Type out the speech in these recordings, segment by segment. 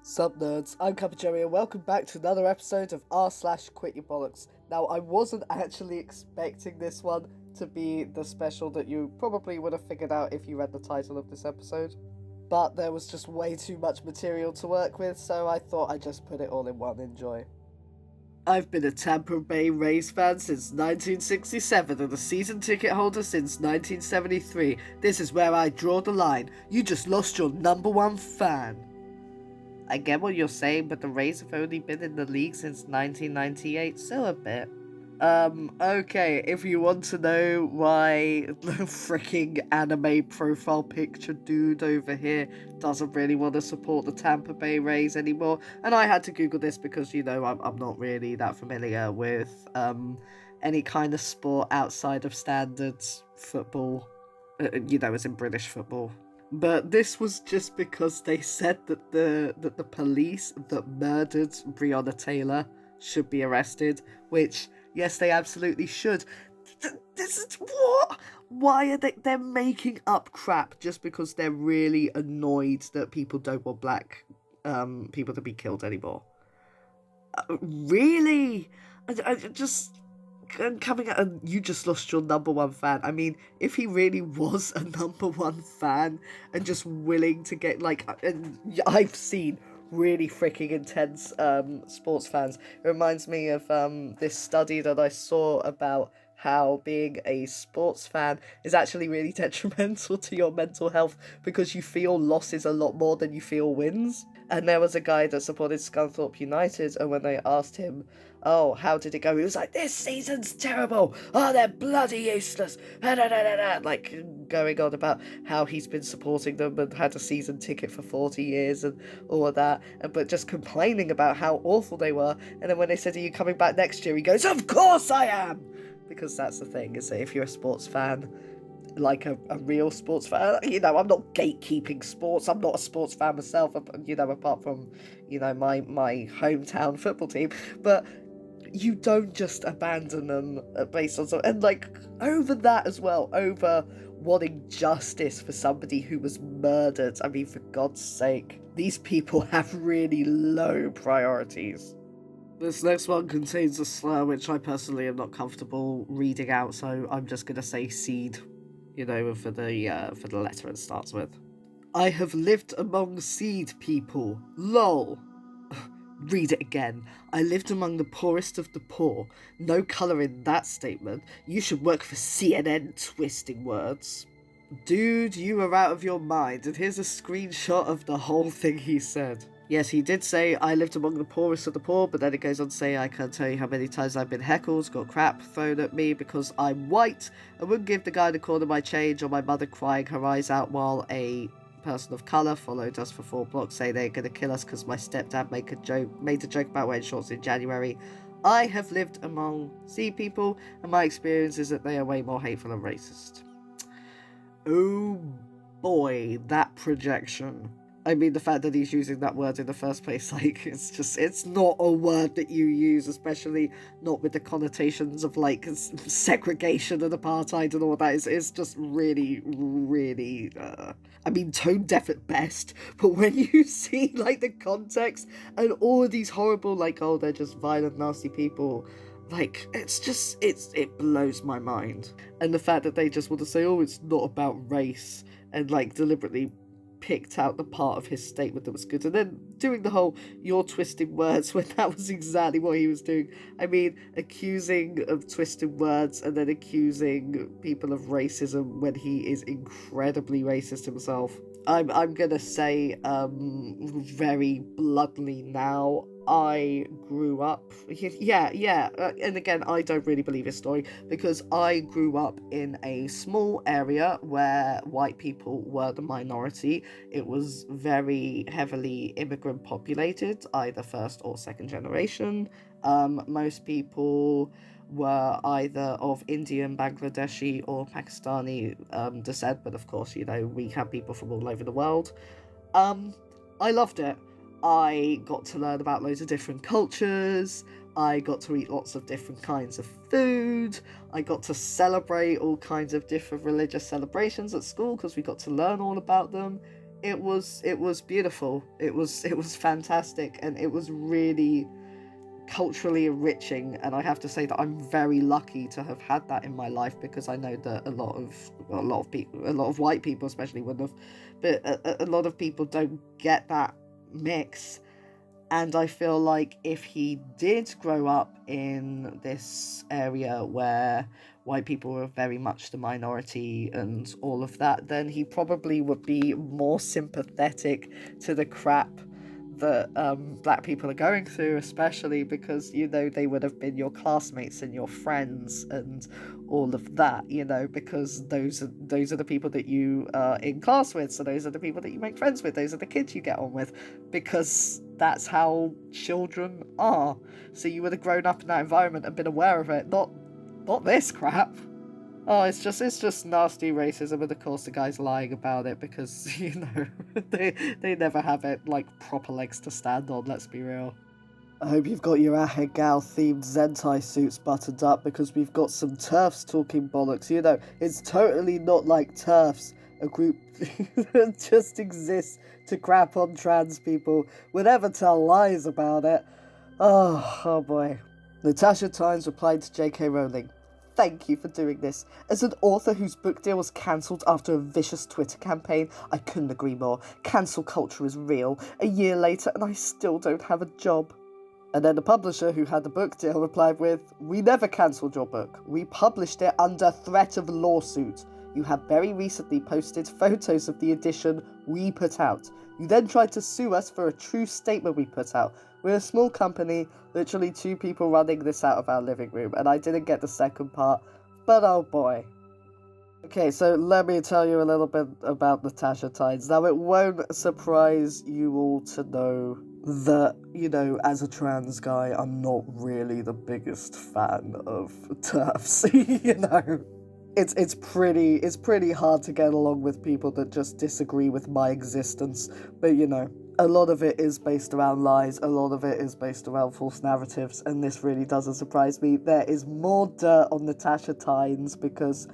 Sup nerds, I'm CuppaJoey and welcome back to another episode of r/quityourbs. Now, I wasn't actually expecting this one to be the special that you probably would have figured out if you read the title of this episode, but there was just way too much material to work with, so I thought I'd just put it all in one. Enjoy. I've been a Tampa Bay Rays fan since 1967 and a season ticket holder since 1973. This is where I draw the line. You just lost your number one fan. I get what you're saying, but the Rays have only been in the league since 1998, so a bit. Okay, if you want to know why the freaking anime profile picture dude over here doesn't really want to support the Tampa Bay Rays anymore, and I had to Google this because, you know, I'm not really that familiar with, any kind of sport outside of standards football, as in British football. But this was just because they said that the police that murdered Breonna Taylor should be arrested, which, yes, they absolutely should. This is what? Why are they're making up crap just because they're really annoyed that people don't want black people to be killed anymore? Really? I just... coming out and you just lost your number one fan. I mean, if he really was a number one fan and just willing to get, and I've seen really freaking intense sports fans. It reminds me of this study that I saw about how being a sports fan is actually really detrimental to your mental health because you feel losses a lot more than you feel wins. And there was a guy that supported Scunthorpe United, and when they asked him, oh, how did it go? He was like, this season's terrible. Oh, they're bloody useless. Like, going on about how he's been supporting them and had a season ticket for 40 years and all of that, but just complaining about how awful they were. And then when they said, are you coming back next year? He goes, of course I am! Because that's the thing, is that if you're a sports fan, like a real sports fan, I'm not gatekeeping sports, I'm not a sports fan myself, apart from, my hometown football team, but you don't just abandon them based on something, and over that as well, over wanting justice for somebody who was murdered. I mean, for God's sake, these people have really low priorities. This next one contains a slur which I personally am not comfortable reading out, so I'm just gonna say seed, for the letter it starts with. I have lived among seed people. LOL. Read it again. I lived among the poorest of the poor. No colour in that statement. You should work for CNN, twisting words. Dude, you are out of your mind, and here's a screenshot of the whole thing he said. Yes, he did say, I lived among the poorest of the poor, but then it goes on to say, I can't tell you how many times I've been heckled, got crap thrown at me because I'm white. I wouldn't give the guy the corner my change, or my mother crying her eyes out while a person of colour followed us for 4 blocks saying they're going to kill us because my stepdad made a joke about wearing shorts in January. I have lived among sea people, and my experience is that they are way more hateful and racist. Oh boy, that projection. I mean, the fact that he's using that word in the first place, it's not a word that you use, especially not with the connotations of, segregation and apartheid and all that. It's just really, really, tone deaf at best, but when you see, the context and all of these horrible, they're just violent, nasty people, it blows my mind. And the fact that they just want to say, oh, it's not about race, and, deliberately picked out the part of his statement that was good, and then doing the whole you're twisting words when that was exactly what he was doing. I mean, accusing of twisting words and then accusing people of racism when he is incredibly racist himself. I'm gonna say very bluntly now, I grew up, and again, I don't really believe his story, because I grew up in a small area where white people were the minority. It was very heavily immigrant populated, either first or second generation. Most people were either of Indian, Bangladeshi, or Pakistani descent, but of course, we have people from all over the world. I loved it. I got to learn about loads of different cultures. I got to eat lots of different kinds of food. I got to celebrate all kinds of different religious celebrations at school because we got to learn all about them. it was beautiful. It was fantastic, and it was really culturally enriching, and I have to say that I'm very lucky to have had that in my life, because I know that a lot of people, a lot of white people especially, wouldn't have, but a lot of people don't get that mix. And I feel like if he did grow up in this area where white people were very much the minority and all of that, then he probably would be more sympathetic to the crap that black people are going through, especially because, you know, they would have been your classmates and your friends and all of that, you know, because those are the people that you are in class with, so those are the people that you make friends with, those are the kids you get on with, because that's how children are. So you would have grown up in that environment and been aware of it, not this crap. Oh, it's just nasty racism, and of course the guy's lying about it because, you know, they never have it, like, proper legs to stand on, let's be real. I hope you've got your Ahegao themed Zentai suits buttoned up, because we've got some TERFs talking bollocks. You know, it's totally not like TERFs, a group that just exists to crap on trans people, would ever tell lies about it. Oh boy. Natasha Tynes replied to J.K. Rowling, "Thank you for doing this. As an author whose book deal was cancelled after a vicious Twitter campaign, I couldn't agree more. Cancel culture is real. A year later and I still don't have a job." And then the publisher who had the book deal replied with, "We never cancelled your book. We published it under threat of lawsuit. You have very recently posted photos of the edition we put out. You then tried to sue us for a true statement we put out. We're a small company, literally 2 people running this out of our living room." And I didn't get the second part, but oh boy. Okay, so let me tell you a little bit about Natasha Tynes. Now, it won't surprise you all to know that, you know, as a trans guy, I'm not really the biggest fan of TERFs, you know. It's pretty hard to get along with people that just disagree with my existence, but, you know, a lot of it is based around lies, a lot of it is based around false narratives, and this really doesn't surprise me. There is more dirt on Natasha Tynes, because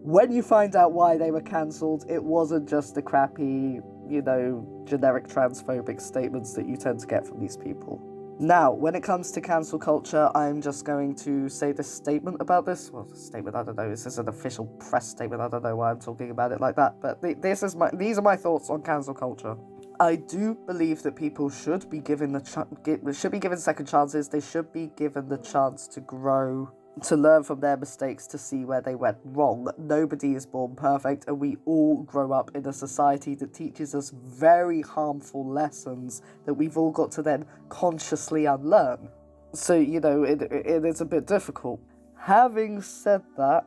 when you find out why they were cancelled, it wasn't just the crappy, you know, generic transphobic statements that you tend to get from these people. Now, when it comes to cancel culture, I'm just going to say this statement about this. Well, statement, I don't know, this is an official press statement, I don't know why I'm talking about it like that, but these are my thoughts on cancel culture. I do believe that people should be given should be given second chances. They should be given the chance to grow, to learn from their mistakes, to see where they went wrong. Nobody is born perfect, and we all grow up in a society that teaches us very harmful lessons that we've all got to then consciously unlearn. So, you know, it is a bit difficult. Having said that,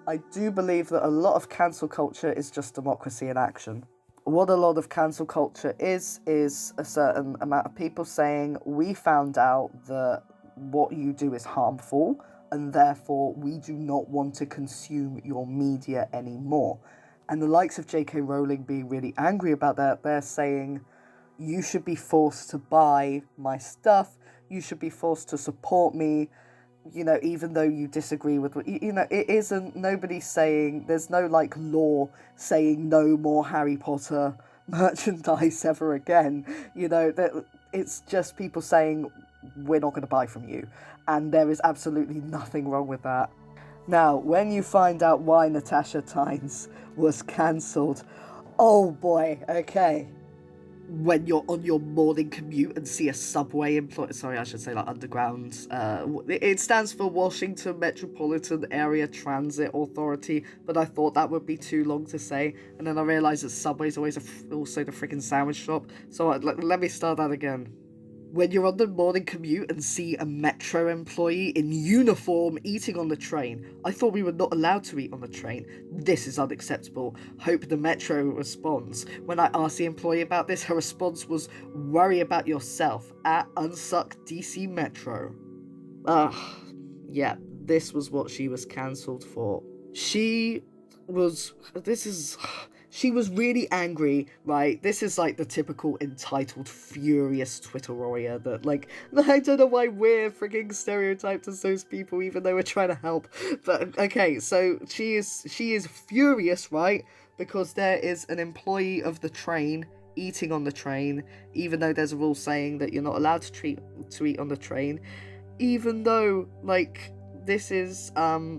I do believe that a lot of cancel culture is just democracy in action. What a lot of cancel culture is a certain amount of people saying, we found out that what you do is harmful, and therefore we do not want to consume your media anymore. And the likes of J.K. Rowling being really angry about that, they're saying, you should be forced to buy my stuff, you should be forced to support me, you know, even though you disagree with what, you know, it isn't, nobody's saying, there's no, like, law saying no more Harry Potter merchandise ever again, you know, that it's just people saying, we're not going to buy from you, and there is absolutely nothing wrong with that. Now, when you find out why Natasha Tynes was cancelled, oh boy, okay. When you're on your morning commute and see a subway underground, it stands for Washington Metropolitan Area Transit Authority, but I thought that would be too long to say, and then I realised that Subway's always also the freaking sandwich shop, so let me start that again. When you're on the morning commute and see a Metro employee in uniform eating on the train. I thought we were not allowed to eat on the train. This is unacceptable. Hope the Metro responds. When I asked the employee about this, her response was, worry about yourself at Unsuck DC Metro. Yeah, this was what she was cancelled for. She was really angry, right? This is like the typical entitled, furious Twitter warrior that, like, I don't know why we're freaking stereotyped as those people, even though we're trying to help. But, okay, so she is furious, right? because there is an employee of the train eating on the train, even though there's a rule saying that you're not allowed to eat on the train, even though, like, this is,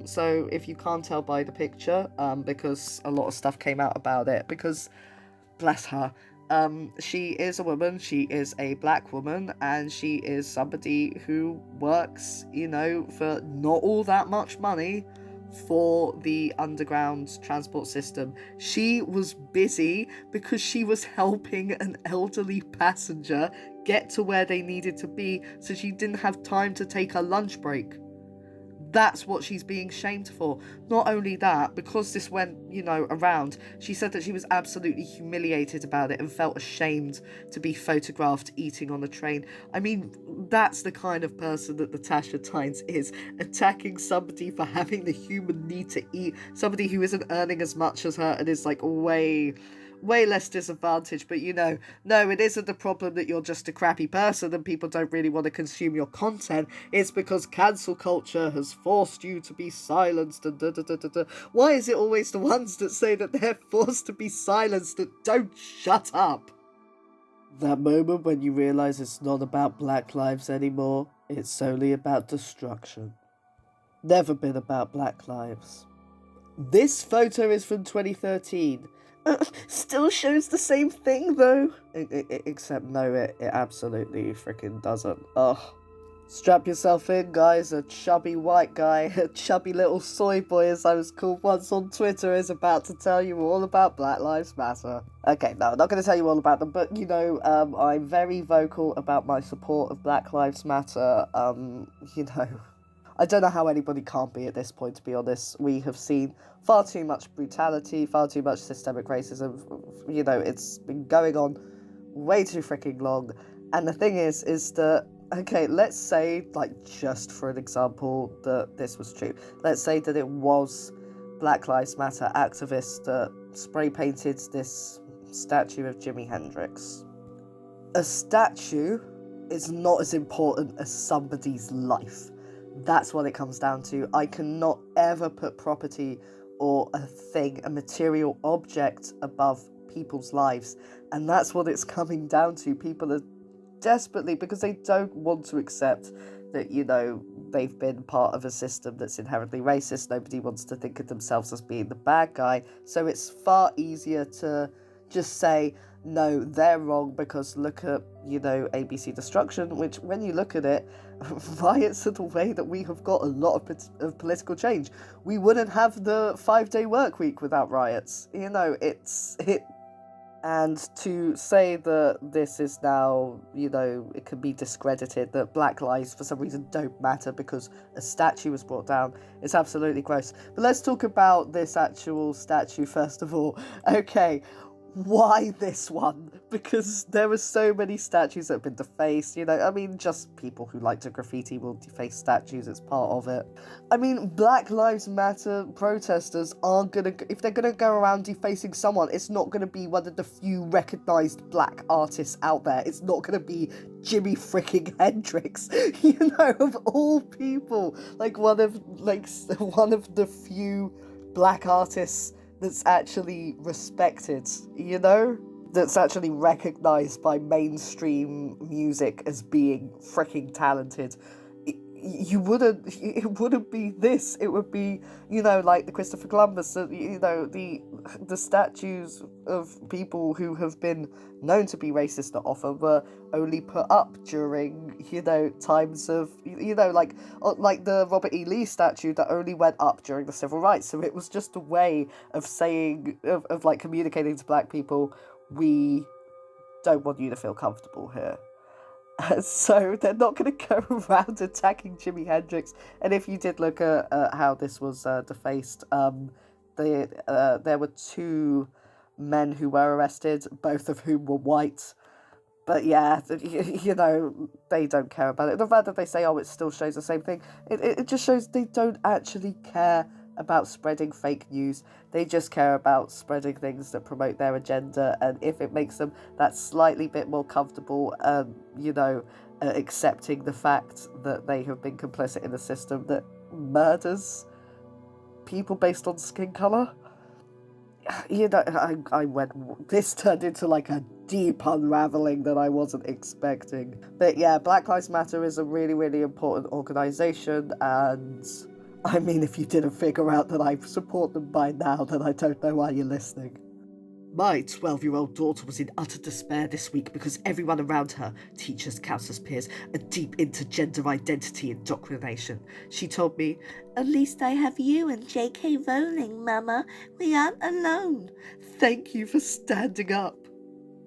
so if you can't tell by the picture, because a lot of stuff came out about it, because, bless her, she is a woman, she is a black woman, and she is somebody who works, for not all that much money for the underground transport system. She was busy because she was helping an elderly passenger get to where they needed to be, so she didn't have time to take her lunch break. That's what she's being shamed for. Not only that, because this went, around, she said that she was absolutely humiliated about it and felt ashamed to be photographed eating on the train. I mean, that's the kind of person that Natasha Tynes is, attacking somebody for having the human need to eat, somebody who isn't earning as much as her and is like way less disadvantaged. But no, it isn't the problem that you're just a crappy person and people don't really want to consume your content. It's because cancel culture has forced you to be silenced and Why is it always the ones that say that they're forced to be silenced that don't shut up? That moment when you realise it's not about black lives anymore, it's solely about destruction. Never been about black lives. This photo is from 2013. Still shows the same thing though. Except no, it absolutely freaking doesn't. Ugh. Strap yourself in, guys. A chubby white guy, a chubby little soy boy as I was called once on Twitter, is about to tell you all about Black Lives Matter. Okay, no, I'm not going to tell you all about them, but I'm very vocal about my support of Black Lives Matter. I don't know how anybody can't be at this point, to be honest. We have seen far too much brutality, far too much systemic racism. It's been going on way too freaking long. And the thing is that, okay, let's say, just for an example, that this was true. Let's say that it was Black Lives Matter activists that spray painted this statue of Jimi Hendrix. A statue is not as important as somebody's life. That's what it comes down to. I cannot ever put property or a thing, a material object, above people's lives. And that's what it's coming down to. People are desperately, because they don't want to accept that, they've been part of a system that's inherently racist. Nobody wants to think of themselves as being the bad guy. So it's far easier to just say, no, they're wrong because look at, ABC destruction, which when you look at it, riots are the way that we have got a lot of political change. We wouldn't have the 5-day work week without riots. And to say that this is now, it can be discredited, that black lives for some reason don't matter because a statue was brought down, it's absolutely gross. But let's talk about this actual statue first of all. Okay, why this one? Because there are so many statues that have been defaced, just people who like to graffiti will deface statues, it's part of it. Black Lives Matter protesters are if they're gonna go around defacing someone, it's not gonna be one of the few recognised black artists out there. It's not gonna be Jimi freaking Hendrix, of all people. One of the few black artists that's actually respected, that's actually recognised by mainstream music as being freaking talented. It wouldn't be this. It would be, like the Christopher Columbus, the statues of people who have been known to be racist often were only put up during, times of, like the Robert E. Lee statue that only went up during the civil rights. So it was just a way of saying, of communicating to black people, we don't want you to feel comfortable here. So they're not going to go around attacking Jimi Hendrix. And if you did look at how this was defaced, there were 2 men who were arrested, both of whom were white. But yeah, they don't care about it. The fact that they say, it still shows the same thing, it just shows they don't actually care about spreading fake news. They just care about spreading things that promote their agenda, and if it makes them that slightly bit more comfortable, accepting the fact that they have been complicit in a system that murders people based on skin colour, you know, this turned into like a deep unraveling that I wasn't expecting. But yeah, Black Lives Matter is a really, really important organisation, and I mean, if you didn't figure out that I support them by now, then I don't know why you're listening. My 12-year-old daughter was in utter despair this week because everyone around her, teachers, counsellors, peers, are deep into gender identity indoctrination. She told me, "At least I have you and J.K. Rowling, Mama. We aren't alone." Thank you for standing up.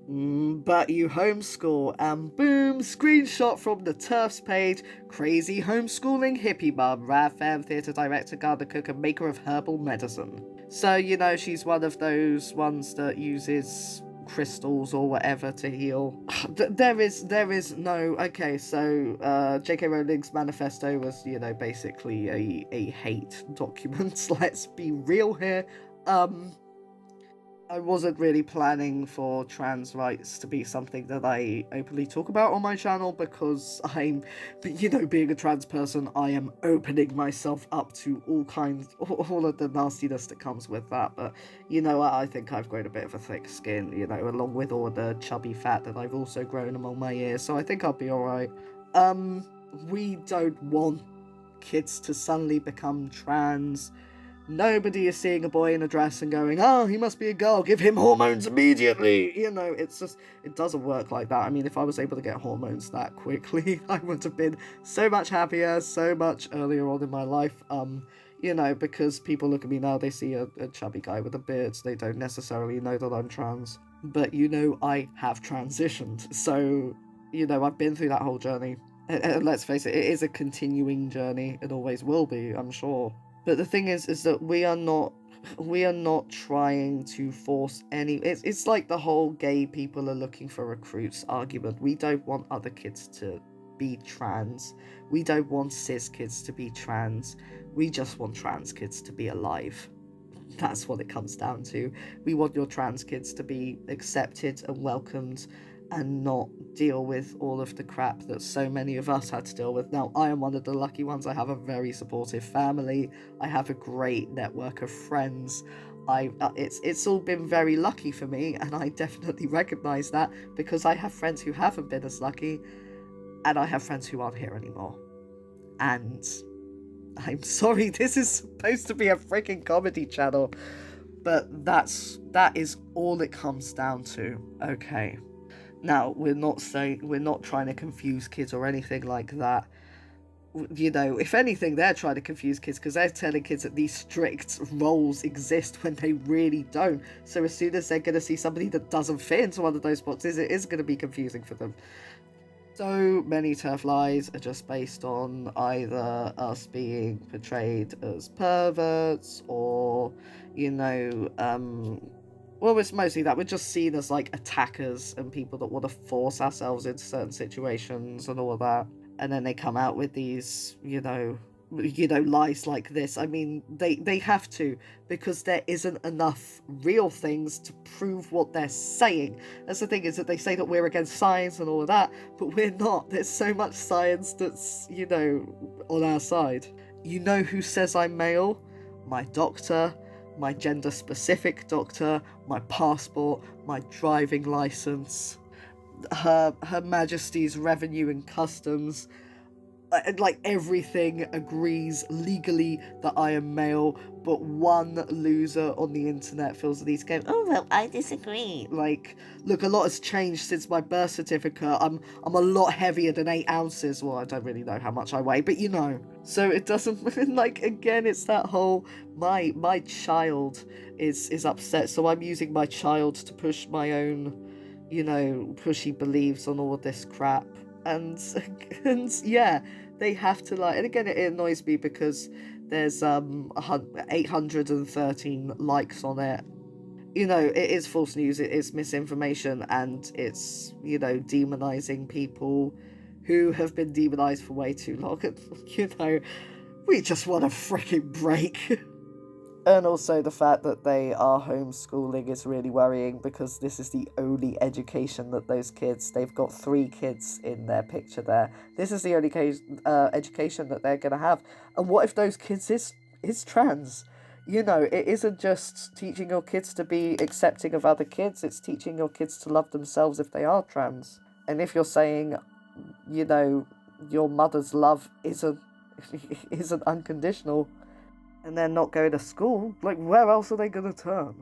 But you homeschool, and boom, screenshot from the TERFs page, crazy homeschooling hippie mum, rad fam, theatre director, gardener, cook, and maker of herbal medicine. So, you know, she's one of those ones that uses crystals or whatever to heal. There is no... Okay, so J.K. Rowling's manifesto was, you know, basically a hate document. Let's be real here. I wasn't really planning for trans rights to be something that I openly talk about on my channel because I'm, you know, being a trans person, I am opening myself up to all of the nastiness that comes with that. But, you know, I think I've grown a bit of a thick skin, you know, along with all the chubby fat that I've also grown among my ears, so I think I'll be alright. We don't want kids to suddenly become trans. Nobody is seeing a boy in a dress and going, "Oh, he must be a girl, give him hormones immediately." You know, it's just, it doesn't work like that. I mean, if I was able to get hormones that quickly, I would have been so much happier, so much earlier on in my life. You know, because people look at me now, they see a chubby guy with a beard, so they don't necessarily know that I'm trans. But, you know, I have transitioned, so, you know, I've been through that whole journey. And let's face it, it is a continuing journey. It always will be, I'm sure. But the thing is that we are not trying to force any... It's like the whole gay people are looking for recruits argument. We don't want other kids to be trans. We don't want cis kids to be trans. We just want trans kids to be alive. That's what it comes down to. We want your trans kids to be accepted and welcomed and not deal with all of the crap that so many of us had to deal with. Now, I am one of the lucky ones. I have a very supportive family. I have a great network of friends. It's all been very lucky for me, and I definitely recognise that because I have friends who haven't been as lucky, and I have friends who aren't here anymore. And I'm sorry, this is supposed to be a freaking comedy channel, but that is all it comes down to. Okay. Now, we're not trying to confuse kids or anything like that. You know, if anything, they're trying to confuse kids because they're telling kids that these strict roles exist when they really don't. So as soon as they're going to see somebody that doesn't fit into one of those boxes, it is going to be confusing for them. So many TERF lies are just based on either us being portrayed as perverts or, you know, well, it's mostly that we're just seen as like attackers and people that want to force ourselves into certain situations and all of that. And then they come out with these, you know, lies like this. I mean, they have to, because there isn't enough real things to prove what they're saying. That's the thing, is that they say that we're against science and all of that, but we're not. There's so much science that's, you know, on our side. You know who says I'm male? My doctor, my gender-specific doctor, my passport, my driving license, Her Majesty's Revenue and Customs. Like, everything agrees legally that I am male, but one loser on the internet feels that he's going, "Oh, well, I disagree." Like, look, a lot has changed since my birth certificate. I'm a lot heavier than 8 ounces. Well, I don't really know how much I weigh, but you know. So it doesn't, like, again, it's that whole, my child is upset, so I'm using my child to push my own, you know, pushy beliefs on all of this crap. And yeah, they have to, like, and again, it annoys me because there's 813 likes on it. You know, it is false news, it is misinformation, and it's, you know, demonizing people who have been demonized for way too long. And, you know, we just want a freaking break. And also the fact that they are homeschooling is really worrying because this is the only education that those kids... They've got 3 kids in their picture there. This is the only education that they're going to have. And what if those kids is trans? you know, it isn't just teaching your kids to be accepting of other kids, it's teaching your kids to love themselves if they are trans. And if you're saying, you know, your mother's love isn't unconditional, and they're not going to school, like, where else are they going to turn?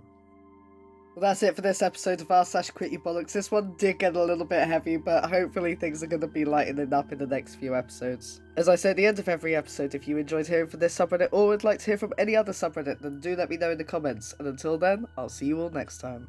Well, that's it for this episode of r/QuitYouBollocks. This one did get a little bit heavy, but hopefully things are going to be lightening up in the next few episodes. As I say at the end of every episode, if you enjoyed hearing from this subreddit or would like to hear from any other subreddit, then do let me know in the comments. And until then, I'll see you all next time.